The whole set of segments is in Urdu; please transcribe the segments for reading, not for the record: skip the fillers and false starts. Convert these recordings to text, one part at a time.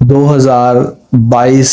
2022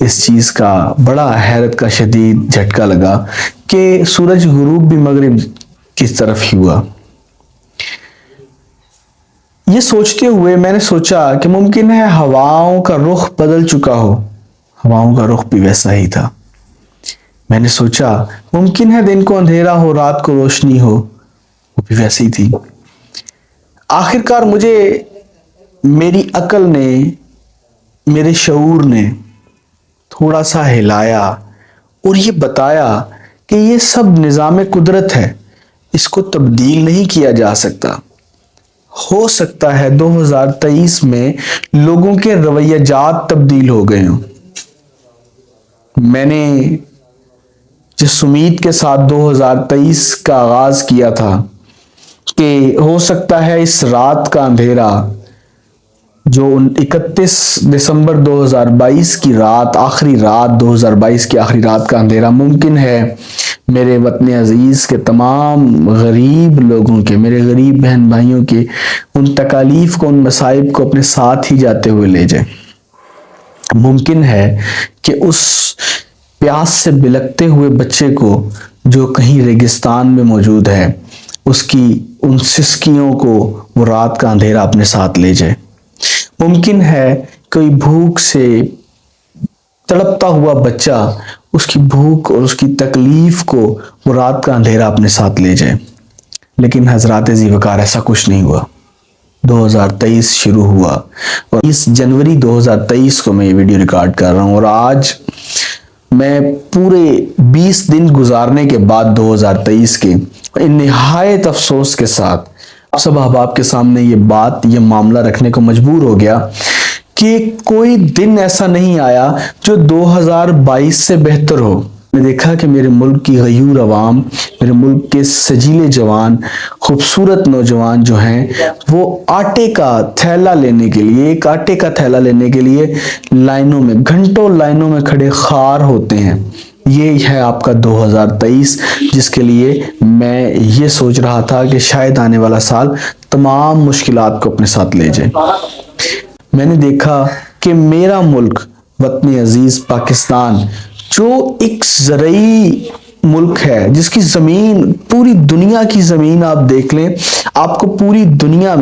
اس چیز کا بڑا حیرت کا شدید جھٹکا لگا کہ سورج غروب بھی مغرب کس طرف ہی ہوا۔ یہ سوچتے ہوئے میں نے سوچا کہ ممکن ہے ہواؤں کا رخ بدل چکا ہو، ہواؤں کا رخ بھی ویسا ہی تھا۔ میں نے سوچا ممکن ہے دن کو اندھیرا ہو، رات کو روشنی ہو، وہ بھی ویسی تھی۔ آخر کار مجھے میری عقل نے، میرے شعور نے تھوڑا سا ہلایا اور یہ بتایا کہ یہ سب نظام قدرت ہے، اس کو تبدیل نہیں کیا جا سکتا۔ ہو سکتا ہے 2023 میں لوگوں کے رویہ جات تبدیل ہو گئے ہوں۔ میں نے جس امید کے ساتھ 2023 کا آغاز کیا تھا کہ ہو سکتا ہے اس رات کا اندھیرا، جو 31 دسمبر 2022 کی رات، آخری رات 2022 کی آخری رات کا اندھیرا ممکن ہے میرے وطن عزیز کے تمام غریب لوگوں کے، میرے غریب بہن بھائیوں کے ان تکالیف کو، ان مصائب کو اپنے ساتھ ہی جاتے ہوئے لے جائے۔ ممکن ہے کہ اس پیاس سے بلکتے ہوئے بچے کو جو کہیں ریگستان میں موجود ہے، اس کی ان سسکیوں کو وہ رات کا اندھیرا اپنے ساتھ لے جائے۔ ممکن ہے کوئی بھوک سے تڑپتا ہوا بچہ اس کی بھوک اور اس کی تکلیف کو وہ رات کا اندھیرا اپنے ساتھ لے جائے، لیکن حضرات ذی وقار ایسا کچھ نہیں ہوا۔ 2023 شروع ہوا اور 20 جنوری 2023 کو میں یہ ویڈیو ریکارڈ کر رہا ہوں، اور آج میں پورے 20 دن گزارنے کے بعد 2023 کے نہایت افسوس کے ساتھ آپ سب احباب کے سامنے یہ بات، یہ معاملہ رکھنے کو مجبور ہو گیا کہ کوئی دن ایسا نہیں آیا جو 2022 سے بہتر ہو۔ میں نے دیکھا کہ میرے ملک کی غیور عوام، میرے ملک کے سجیلے جوان، خوبصورت نوجوان جو ہیں، وہ آٹے کا تھیلا لینے کے لیے، ایک آٹے کا تھیلا لینے کے لیے لائنوں میں، گھنٹوں لائنوں میں کھڑے خار ہوتے ہیں۔ یہ ہے آپ کا 2023، جس کے لیے میں یہ سوچ رہا تھا کہ شاید آنے والا سال تمام مشکلات کو اپنے ساتھ لے جائے۔ میں نے دیکھا کہ میرا ملک، وطن عزیز پاکستان، جو ایک زرعی ملک ہے، جس کی زمین، پوری دنیا کی زمین آپ دیکھ لیں، آپ کو پوری دنیا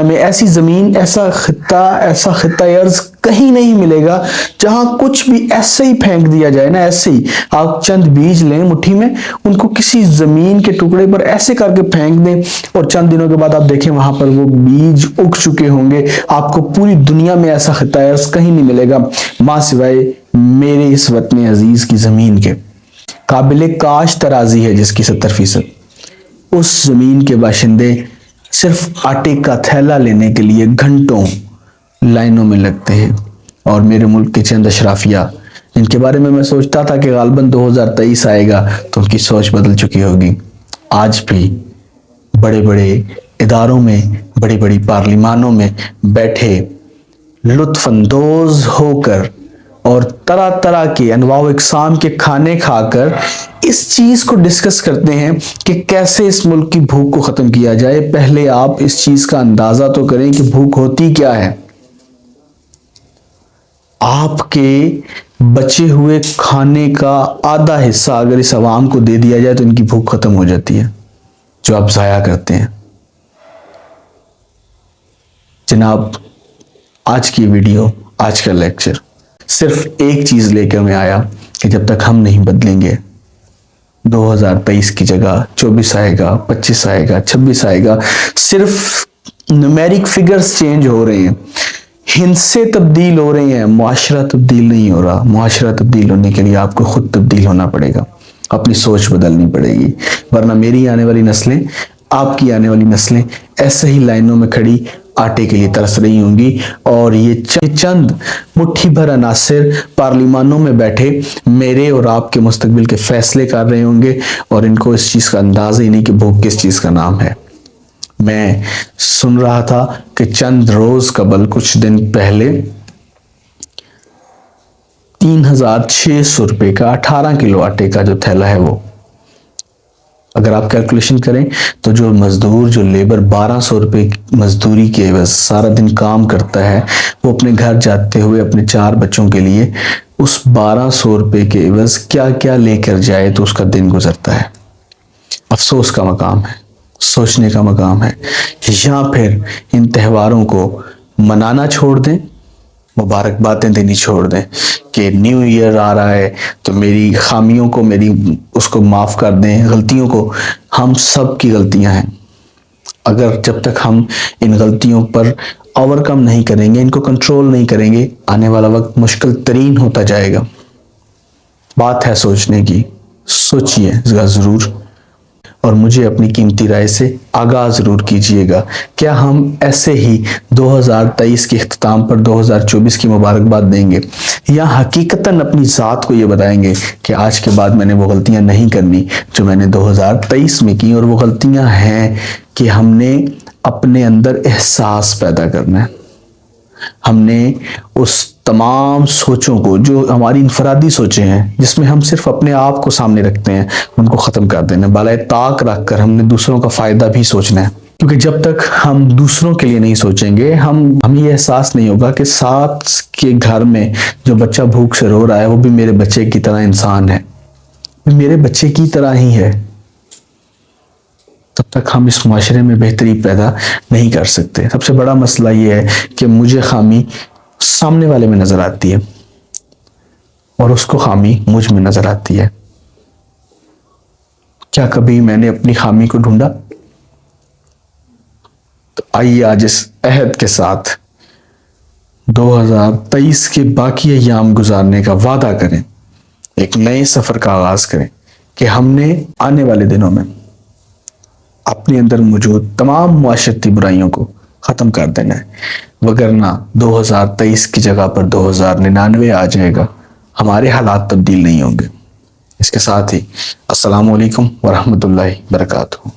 میں ایسی زمین، ایسا خطہ ارض کہیں نہیں ملے گا جہاں کچھ بھی ایسے ہی پھینک دیا جائے نا، ایسے ہی آپ چند بیج لیں مٹھی میں، ان کو کسی زمین کے ٹکڑے پر ایسے کر کے پھینک دیں اور چند دنوں کے بعد آپ دیکھیں وہاں پر وہ بیج اگ چکے ہوں گے۔ آپ کو پوری دنیا میں ایسا خطہ ارض کہیں نہیں ملے گا ماں سوائے میرے اس وطن عزیز کی زمین کے۔ قابل کاشت ترازی ہے جس کی 70%، اس زمین کے باشندے صرف آٹے کا تھیلا لینے کے لیے گھنٹوں لائنوں میں لگتے ہیں، اور میرے ملک کے چند اشرافیہ جن کے بارے میں سوچتا تھا کہ غالباً 2023 آئے گا تو ان کی سوچ بدل چکی ہوگی، آج بھی بڑے بڑے اداروں میں، بڑی بڑی پارلیمانوں میں بیٹھے لطف اندوز ہو کر اور طرح طرح کے انواع و اقسام کے کھانے کھا کر اس چیز کو ڈسکس کرتے ہیں کہ کیسے اس ملک کی بھوک کو ختم کیا جائے۔ پہلے آپ اس چیز کا اندازہ تو کریں کہ بھوک ہوتی کیا ہے۔ آپ کے بچے ہوئے کھانے کا آدھا حصہ اگر اس عوام کو دے دیا جائے تو ان کی بھوک ختم ہو جاتی ہے، جو آپ ضائع کرتے ہیں۔ جناب، آج کی ویڈیو، آج کا لیکچر صرف ایک چیز لے کے میں آیا کہ جب تک ہم نہیں بدلیں گے 2023 کی جگہ 24 آئے گا، 25 آئے گا، 26 آئے گا۔ صرف نومیرک فگرز چینج ہو رہے ہیں، ہندسے تبدیل ہو رہے ہیں، معاشرہ تبدیل نہیں ہو رہا۔ معاشرہ تبدیل ہونے کے لیے آپ کو خود تبدیل ہونا پڑے گا، اپنی سوچ بدلنی پڑے گی، ورنہ میری آنے والی نسلیں، آپ کی آنے والی نسلیں ایسے ہی لائنوں میں کھڑی آٹے کے لیے ترس رہی ہوں گی، اور یہ چند مٹھی بھر عناصر پارلیمانوں میں بیٹھے میرے اور آپ کے مستقبل کے فیصلے کر رہے ہوں گے، اور ان کو اس چیز کا اندازہ ہی نہیں کہ بھوک کس چیز کا نام ہے۔ میں سن رہا تھا کہ چند روز قبل، کچھ دن پہلے 3600 روپے کا 18 کلو آٹے کا جو تھیلا ہے وہ اگر آپ کیلکولیشن کریں تو جو مزدور، جو لیبر 1200 روپے مزدوری کے عوض سارا دن کام کرتا ہے، وہ اپنے گھر جاتے ہوئے اپنے 4 بچوں کے لیے اس 1200 روپے کے عوض کیا کیا لے کر جائے تو اس کا دن گزرتا ہے۔ افسوس کا مقام ہے، سوچنے کا مقام ہے۔ یا پھر ان تہواروں کو منانا چھوڑ دیں، مبارکبادیں دینی چھوڑ دیں کہ نیو ایئر آ رہا ہے تو میری خامیوں کو، اس کو معاف کر دیں، غلطیوں کو۔ ہم سب کی غلطیاں ہیں، اگر جب تک ہم ان غلطیوں پر اوورکم نہیں کریں گے، ان کو کنٹرول نہیں کریں گے، آنے والا وقت مشکل ترین ہوتا جائے گا۔ بات ہے سوچنے کی، سوچئے ضرور، اور مجھے اپنی قیمتی رائے سے آگاہ ضرور کیجئے گا۔ کیا ہم ایسے ہی 2023 کے اختتام پر 2024 کی مبارکباد دیں گے، یا حقیقتاً اپنی ذات کو یہ بتائیں گے کہ آج کے بعد میں نے وہ غلطیاں نہیں کرنی جو میں نے 2023 میں کی، اور وہ غلطیاں ہیں کہ ہم نے اپنے اندر احساس پیدا کرنا ہے، ہم نے اس تمام سوچوں کو جو ہماری انفرادی سوچیں ہیں، جس میں ہم صرف اپنے آپ کو سامنے رکھتے ہیں، ان کو ختم کر دینا، بالائے طاق رکھ کر ہم نے دوسروں کا فائدہ بھی سوچنا ہے۔ کیونکہ جب تک ہم دوسروں کے لیے نہیں سوچیں گے، ہمیں یہ احساس نہیں ہوگا کہ ساتھ کے گھر میں جو بچہ بھوک سے رو رہا ہے وہ بھی میرے بچے کی طرح انسان ہے، میرے بچے کی طرح ہی ہے۔ تب تک ہم اس معاشرے میں بہتری پیدا نہیں کر سکتے۔ سب سے بڑا مسئلہ یہ ہے کہ مجھے خامی سامنے والے میں نظر آتی ہے اور اس کو خامی مجھ میں نظر آتی ہے۔ کیا کبھی میں نے اپنی خامی کو ڈھونڈا؟ تو آئیے آج اس عہد کے ساتھ 2023 کے باقی ایام گزارنے کا وعدہ کریں، ایک نئے سفر کا آغاز کریں کہ ہم نے آنے والے دنوں میں اپنے اندر موجود تمام معاشرتی برائیوں کو ختم کر دینا ہے، وگرنہ 2023 کی جگہ پر 2099 آ جائے گا، ہمارے حالات تبدیل نہیں ہوں گے۔ اس کے ساتھ ہی السلام علیکم ورحمۃ اللہ وبرکاتہ۔